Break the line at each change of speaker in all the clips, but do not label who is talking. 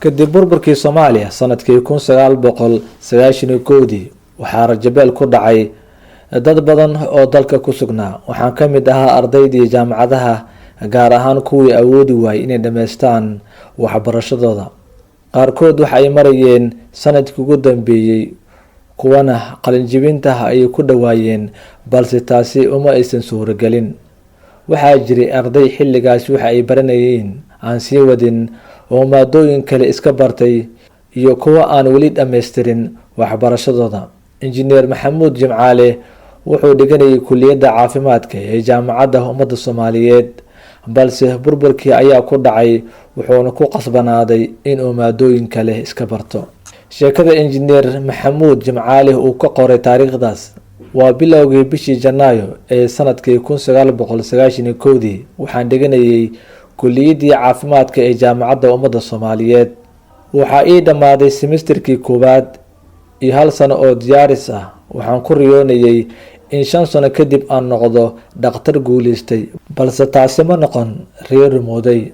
kadib burburkii Soomaaliya sanadkii 1991 waxaa rajabeel ku dhacay dad badan oo dalka ku sugnaa. waxaan ka mid ahaa ardaydii jaamacadaha, gaar ahaan kuwii awoodi waayay inay dhameystaan waxbarashadooda. qaarkood waxa ay marayeen sanadkii ugu dambeeyay, kuwana qalinjibinta ay ku dhawaayeen, balse taasi uma aysan suuragelin. waxaa jiray arday xilligaas waxa ay baranayeen aan sii wadin oo maadooyin kale iska bartay, iyo kuwa aan weli dhameystirin waxbarashadooda. injineer Maxamuud Jimcaale wuxuu dhiganayay kulliyadda caafimaadka ee jaamacadda ummadda Soomaaliyeed, balse burburkii ayaa ku dhacay, wuxuuna ku qasbanaaday inuu maadooyin kale iska barto. sheekada injineer Maxamuud Jimcaale uu ka qoray taariikhdaas waa bilowgii bishii Janaayo ee sanadkii 1991. waxaan dhiganayay kulliyadii caafimaadka ee jaamacadda ummadda Soomaaliyeed. waxaa ii dhammaaday semesterkii koowaad iyo 1 sano oo diyaaris ah. waxaan ku riyoonayay in 5 sano kadib aan noqdo dhakhtar guuleystay, balse taasi ma noqon riyo rumowday.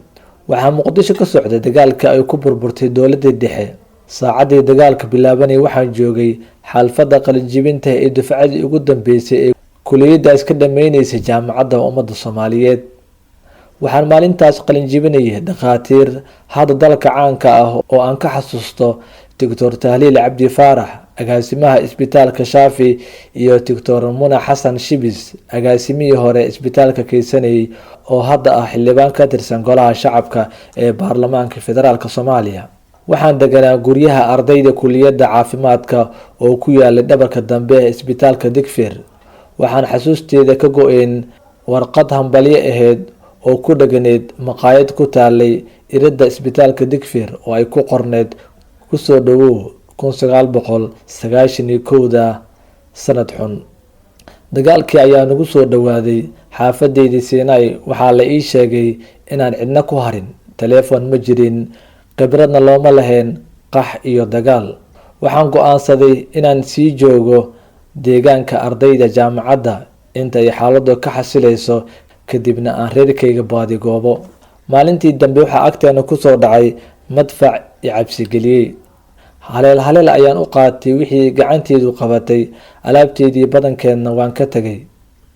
waxaa Muqdisho ka socday dagaalka ay ku burburtay dowladda dhexe. saacadii dagaalka bilaabanay waxaan joogay xalfadda qalinjibinta ee dufcadii ugu dambeysay ee kulliyaddaas ka dhameynaysay jaamacadda ummadda Soomaaliyeed. waxaan maalintaas qalinjibinayay dhakhaatiir hadda dalka caanka ah oo aan ka xasuusto Dr. Tahliil Cabdi Faarax, agaasimaha isbitaalka Shaafi, iyo Dr. Muna Xasan Shibis, agaasimihii hore isbitaalka Keysaney oo hadda ah xildhibaan ka tirsan golaha shacabka ee baarlamaanka federaalka Soomaaliya. waxaan deganaa guryaha ardayda kulliyadda caafimaadka oo ku yaala dhabarka dambe ee isbitaalka Digfeer. waxaan xasuusteeda ka go-een warqad hambalyo ahayd oo ku dhaganeed maqaayad ku taalay iridda isbitaalka Digfeer oo ay ku qorneed kusoo dhawow 1991 sanad xun. dagaalkii ayaa nagu soo dhawaaday xaafadeydii Siinay. waxaa la ii sheegay inaan cidna ku harin, telefoon ma jirin, khibradna looma lahayn qax iyo dagaal. waxaan go-aansaday inaan sii joogo deegaanka ardayda jaamacadda inta ay xaaladdu ka xasilayso, kadibna aan reerkayga baadigoobo. maalintii dambe waxaa agteena kusoo dhacay madfac i cabsigeliyey. haleel ayaan u qaatay wixii gacanteedu qabatay, alaabteedii badankeedna waan ka tegay.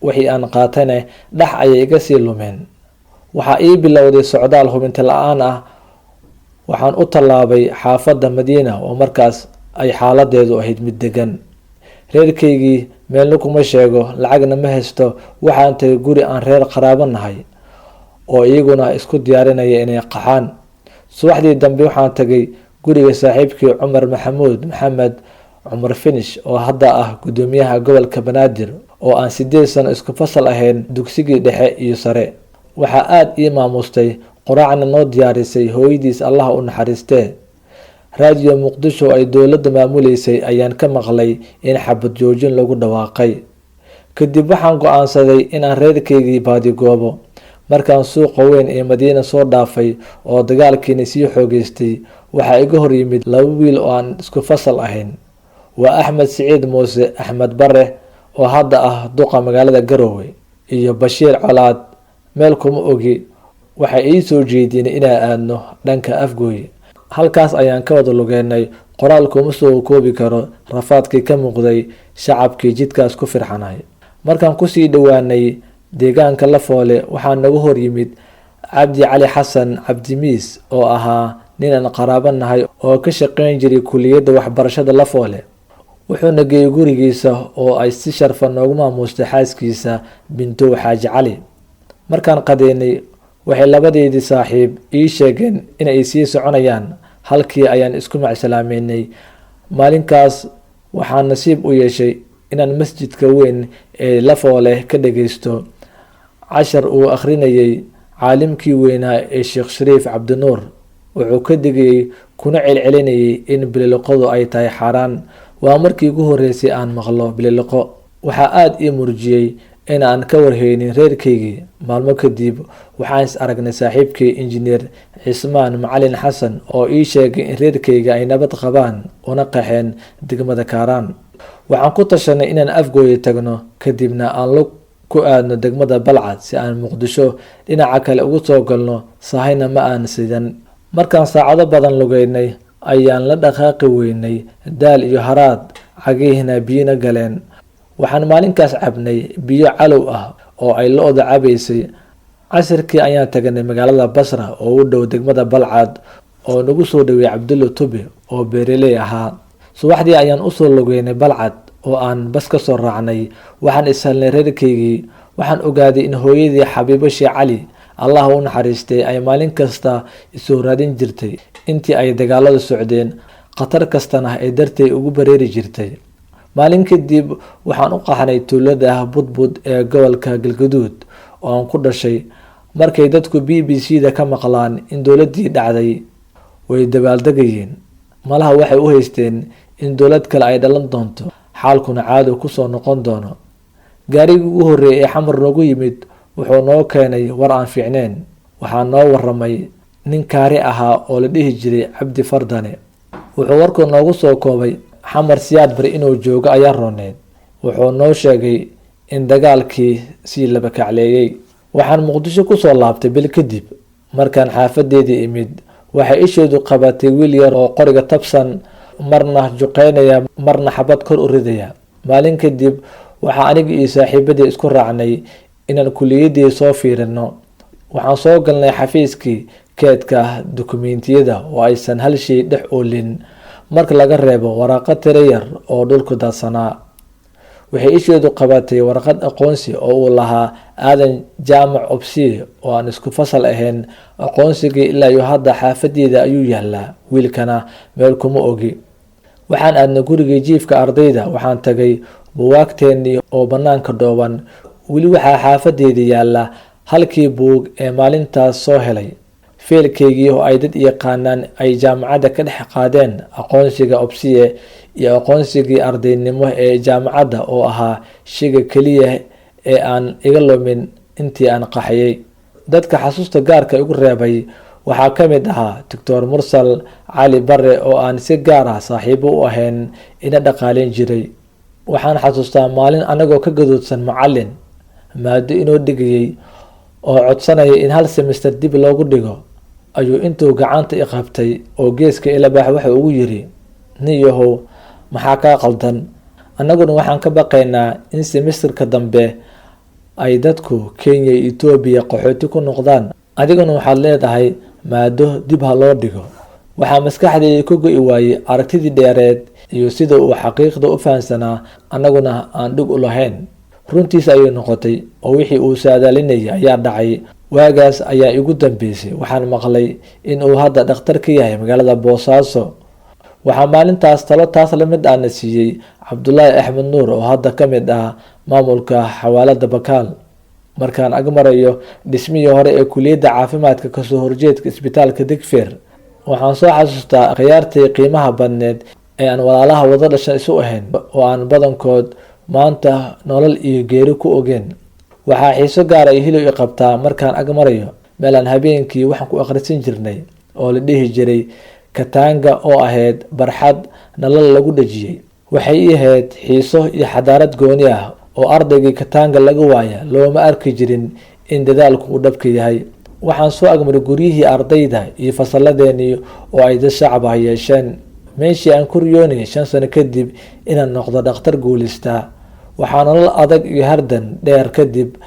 wixii aan qaatayna dhax ayay iga sii lumeen. waxaa ii bilowday socdaal hubinti la-aan ah. waxaan u tallaabay xaafadda Madiina oo markaas ay xaaladeedu ahayd mid degan. reerkaygii meelna kuma sheego, lacagna ma haysto. waxaan tagay guri aan reer qaraabo nahay oo iyaguna isku diyaarinaya inay qaxaan. subaxdii dambe waxaan tagay guriga saaxiibkii Cumar Maxamuud Maxamed Cumar Finish oo hadda ah gudoomiyaha gobolka Banaadir, oo aan 8 sano isku fasal ahayn dugsigii dhexe iyo sare. waxaa aad ii maamustay, quraacna noo diyaarisay hooyadiis Allah u naxariistee. raadiyo Muqdisho ay dowladda maamuleysay ayaan ka maqlay in xabad joojin lagu dhawaaqay. kadib waxaan go-aansaday inaan reerkaygii baadigoobo. markaan suuqa weyn ee Madiina soo dhaafay oo dagaalkiina sii xoogeystay, waxaa iga hor yimid 2 wiil oo aan isku fasal ahayn. waa Axmed Siciid Muuse Axmed Bare oo hadda ah duqa magaalada Garowe, iyo Bashiir Colaad. meel kuma ogi, waxay ii soo jeediyeen inaan aadno dhanka Afgooy. halkaas ayaan ka wada lugeynay. qoraal kuma soo koobi karo rafaadkii ka muuqday shacabkii jidkaas ku firxanay. markaan kusii dhawaanay deegaanka Lafoole, waxaa nagu hor yimid Cabdi Cali Xasan Cabdimiis oo ahaa nin aan qaraabo nahay oo ka shaqeyn jiray kulliyadda waxbarashada Lafoole. wuxuuna geeyay gurigiisa oo ay si sharfan noogu maamustay xaaskiisa Bintow Xaaji Cali. markaan qadeynay, waxay labadeedii saaxiib ii sheegeen inay sii soconayaan. halkii ayaan isku macsalaameynay. maalinkaas waxaan nasiib u yeeshay inaan masjidka weyn ee Lafoole ka dhageysto cashar uu akhrinayay caalimkii weynaa ee Sheekh Shariif Cabdinuur. wuxuu ka digayay kuna celcelinayay in biliqadu ay tahay xaraan. waa markii ugu horeysay aan maqlo biliqo. waxaa aad ii murjiyay in aan ka warheynin reerkaygii. maalmo kadib waxaan is aragnay saaxiibkii injineer Cismaan Macalin Xasan oo ii sheegay in reerkayga ay nabad qabaan una qaxeen degmada Kaaraan. waxaan ku tashanay inaan Afgooy tagno, kadibna aan lug ku aadno degmada Balcad si aan Muqdisho dhinaca kale ugu soo galno. sahayna ma aan sidan. Markaan saacado badan lugeynay ayaan la dhaqaaqi weynay daal iyo haraad, cagihiina biyina galeen. Waxaan maalinkaas cabnay biyo calow ah oo ay lo-da cabaysay. Casirkii ayaan tagnay magaalada Basra oo u dhow degmada Balcad oo nagu soo dhaweeyay Cabdulle Tube oo beeraley ahaa. Subaxdii ayaan usoo lugeynay Balcad oo aan bas ka soo raacnay. Waxaan ishelnay reerkaygii. Waxaan ogaaday in hooyadii Xabiibo Sheekh Cali, Allah u naxariistay, ay maalin kasta isoo raadin jirtay intii ay dagaaladu socdeen, khatar kastana ay darteed ugu bareeri jirtay. Maalin kadib waxaan u qaxnay tuulada Budbud ee gobolka Galgaduud oo aan ku dhashay. Markay dadku BBC-da ka maqlaan in dowladdii dhacday, way dabaaldegayeen. Malaha waxay u haysteen in dowlad kale ay dhalan doonto, xaalkuna caado kusoo noqon doono. Gaarigii ugu horreeyay ee xamar noogu yimid wuxuu noo keenay war aan fiicneyn. Waxaa noo waramay nin kaari ahaa oo la dhihi jiray Cabdi Fardane. Wuxuu warku noogu soo koobay xamar Siyaad Barre inuu joogo ayaa rooneed. Wuxuu noo sheegay in dagaalkii sii laba kacleeyay. Waxaan Muqdisho kusoo laabtay bil kadib. Markaan xaafadeedii imid, waxay isheedu qabatay wiil yar oo qoriga tabsan, marna juqeynaya marna xabad kor u ridaya. Maalin kadib waxaa aniga iyo saaxiibadii isku raacnay inaan kuliyadii soo fiirino. Waxaan soo galnay xafiiskii keedka dukumeentiyada oo aysan hal shay dhex oolin marka laga reebo waraaqad tiro yar oo dhulku daadsanaa. Waxay isheedu qabatay warqad aqoonsi oo uu lahaa Aadan Jaamac Obsiye oo aan isku fasal ahayn. Aqoonsigii ilaa iyo hadda xaafadeeda ayuu yaalaa, wiilkana meel kuma ogi. Waxaan aadnay gurigii jiifka ardayda. Waxaan tagay buugaagteennii oo bannaanka dhooban. Weli waxaa xaafadeedii yaala halkii buug ee maalintaas soo helay. Feelkaygii oo ay dad yaqaanaan ay jaamacadda ka dhex qaadeen aqoonsiga Obsiye iyo aqoonsigii ardaynimo ee jaamacadda oo ahaa shayga keliya ee aan iga lumin intii aan qaxayay. Dadka xasuusta gaarka igu reebay waxaa ka mid ahaa Dr. Mursal Cali Barre oo aan si gaar ah saaxiibo u ahayn, ina dhaqaaleyn jiray. Waxaan xasuustaa maalin anagoo ka gadoodsan macallin maado inoo dhigayay oo codsanaya in hal semester dib loogu dhigo, ayuu intuu gacanta i qabtay oo geeska ila baax waxa ugu yiri, nin yahow maxaa kaa qaldan? Annaguna waxaan ka baqaynaa in semesterka dambe ay dadku Kenya iyo Ethiopia qaxooti ku noqdaan, adiguna waxaad leedahay maado dib ha loo dhigo. Waxaa maskaxdayda ka go'i waayay aragtidii dheereed iyo sida uu xaqiiqda u fahansanaa, annaguna aan dhig u lahayn. Runtiis ayay noqotay oo wixii uu saadaalinayay ayaa dhacay. Waagaas ayaa igu dambeysay. Waxaan maqlay in uu hadda dhakhtar ka yahay magaalada Boosaaso. Waxaa maalintaas talo taas la mid ahna siiyey Cabdullaahi Axmed Nuur oo hadda ka mid ah maamulka xawaalada Bakaal. Markaan ag marayo dhismihii hore ee kuliyadda caafimaadka kasoo horjeedka isbitaalka Digfeer, waxaan soo xasuustaa khiyaartii qiimaha badneed ee aan walaalaha wada dhashan isu ahayn oo aan badankood maanta nolol iyo geeri ku ogeen. Waxaa xiiso gaar ah hilo i qabtaa markaan ag marayo meel aan habeenkii waxaan ku akhrisan jirnay oo la dhihi jiray Katanga oo ahayd barxad nalal lagu dhajiyay. Waxay ii ahayd xiiso iyo xadaarad gooni ah oo ardaygii Katanga laga waaya looma arki jirin in dadaalku uu dhabka yahay. Waxaan soo agmaray guryihii ardayda iyo fasaladeenii oo ay dad shacab ah yeesheen. Meeshii aan ku riyoonay 5 sano kadib inaan noqdo dhakhtar guulista. Waxaa nolol adag iyo hardan dheer kadib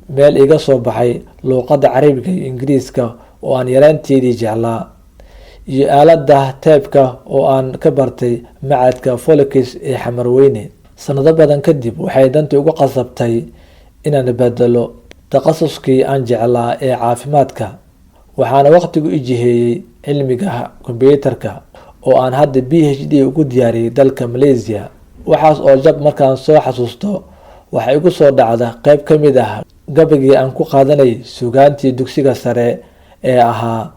meel iga soo baxay luqadda Carabiga iyo Ingiriiska oo aan yaraanteedii jeclaa, iyo aaladda teebka oo aan ka bartay macadka Folkis ee Xamarweyne. Sanado badan kadib waxay dantii ugu qasabtay inaan bedelo takhasuskii aan jeclaa ee caafimaadka. Waxaana waqtigu i jiheeyay cilmiga kombiyuutarka oo aan hadda PhD ugu diyaariyay dalka Malaysia. Waxaas oo jab markaan soo xasuusto waxa igu soo dhacda qayb ka mid ah gabagii aan ku qaadanay suugaantii dugsiga sare ee ahaa,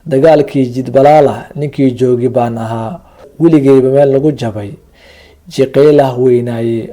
dagaalkii jidbalaala ninkii joogi baan ahaa, weligeyba meel lagu jabay, jiqeylah weynaaye